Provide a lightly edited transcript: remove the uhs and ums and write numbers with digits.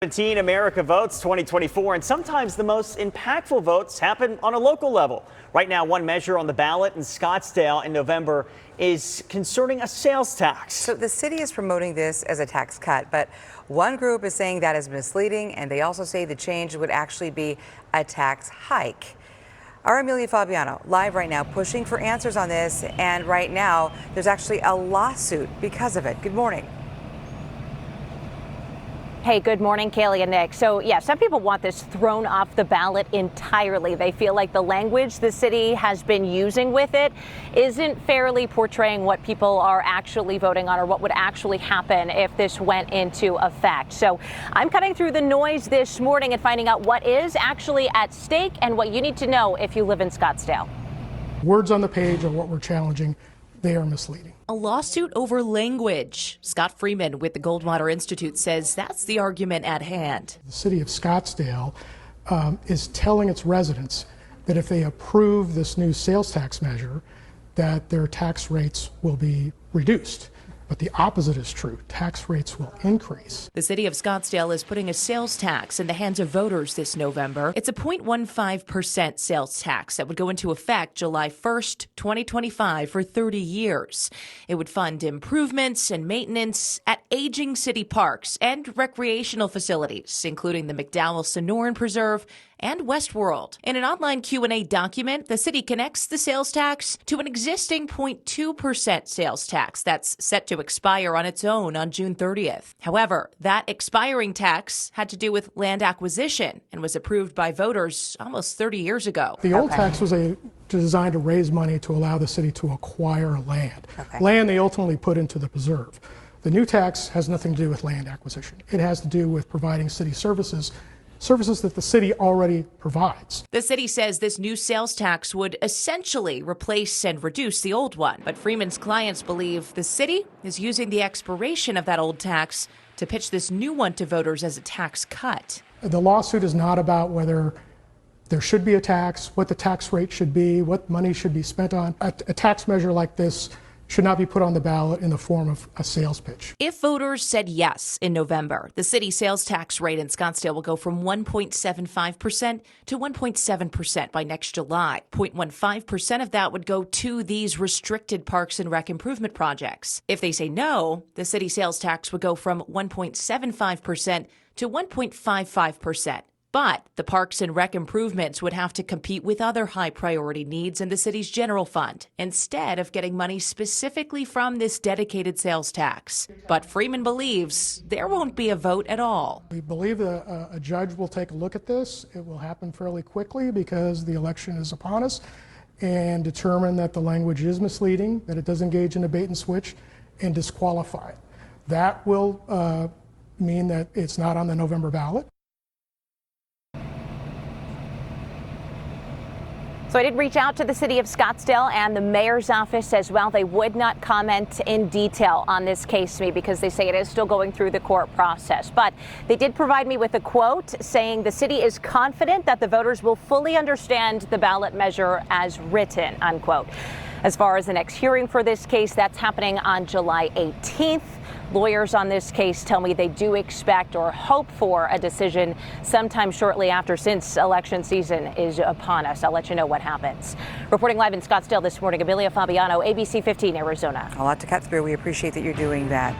17 America Votes 2024, and sometimes the most impactful votes happen on a local level. Right now, one measure on the ballot in Scottsdale in November is concerning a sales tax. So the city is promoting this as a tax cut, but one group is saying that is misleading, and they also say the change would actually be a tax hike. Our Amelia Fabiano live right now pushing for answers on this, and right now there's actually a lawsuit because of it. Good morning. Hey, good morning, Kaylee and Nick. So, yeah, some people want this thrown off the ballot entirely. They feel like the language the city has been using with it isn't fairly portraying what people are actually voting on or what would actually happen if this went into effect. So I'm cutting through the noise this morning and finding out what is actually at stake and what you need to know if you live in Scottsdale. Words on the page are what we're challenging. They are misleading. A lawsuit over language. Scott Freeman with the Goldwater Institute says that's the argument at hand. The city of Scottsdale is telling its residents that if they approve this new sales tax measure, that their tax rates will be reduced. But the opposite is true. Tax rates will increase. The city of Scottsdale is putting a sales tax in the hands of voters this November. It's a 0.15% sales tax that would go into effect July 1st, 2025 for 30 years. It would fund improvements and maintenance at aging city parks and recreational facilities, including the McDowell Sonoran Preserve and Westworld. In an online Q&A document, the city connects the sales tax to an existing 0.2% sales tax that's set to expire on its own on June 30th. However, that expiring tax had to do with land acquisition and was approved by voters almost 30 years ago. The old tax was designed to raise money to allow the city to acquire land. Land they ultimately put into the preserve. The new tax has nothing to do with land acquisition. It has to do with providing city services that the city already provides. The city says this new sales tax would essentially replace and reduce the old one. But Freeman's clients believe the city is using the expiration of that old tax to pitch this new one to voters as a tax cut. The lawsuit is not about whether there should be a tax, what the tax rate should be, what money should be spent on. A tax measure like this should not be put on the ballot in the form of a sales pitch. If voters said yes in November, the city sales tax rate in Scottsdale will go from 1.75% to 1.7% by next July. 0.15% of that would go to these restricted parks and rec improvement projects. If they say no, the city sales tax would go from 1.75% to 1.55%. But the parks and rec improvements would have to compete with other high priority needs in the city's general fund instead of getting money specifically from this dedicated sales tax. But Freeman believes there won't be a vote at all. We believe a judge will take a look at this. It will happen fairly quickly because the election is upon us, and determine that the language is misleading, that it does engage in a bait and switch, and disqualify it. That will mean that it's not on the November ballot. So I did reach out to the city of Scottsdale and the mayor's office as well. They would not comment in detail on this case to me because they say it is still going through the court process. But they did provide me with a quote saying the city is confident that the voters will fully understand the ballot measure as written, unquote. As far as the next hearing for this case, that's happening on July 18th. Lawyers on this case tell me they do expect or hope for a decision sometime shortly after, since election season is upon us. I'll let you know what happens. Reporting live in Scottsdale this morning, Amelia Fabiano, ABC 15 Arizona. A lot to cut through. We appreciate that you're doing that.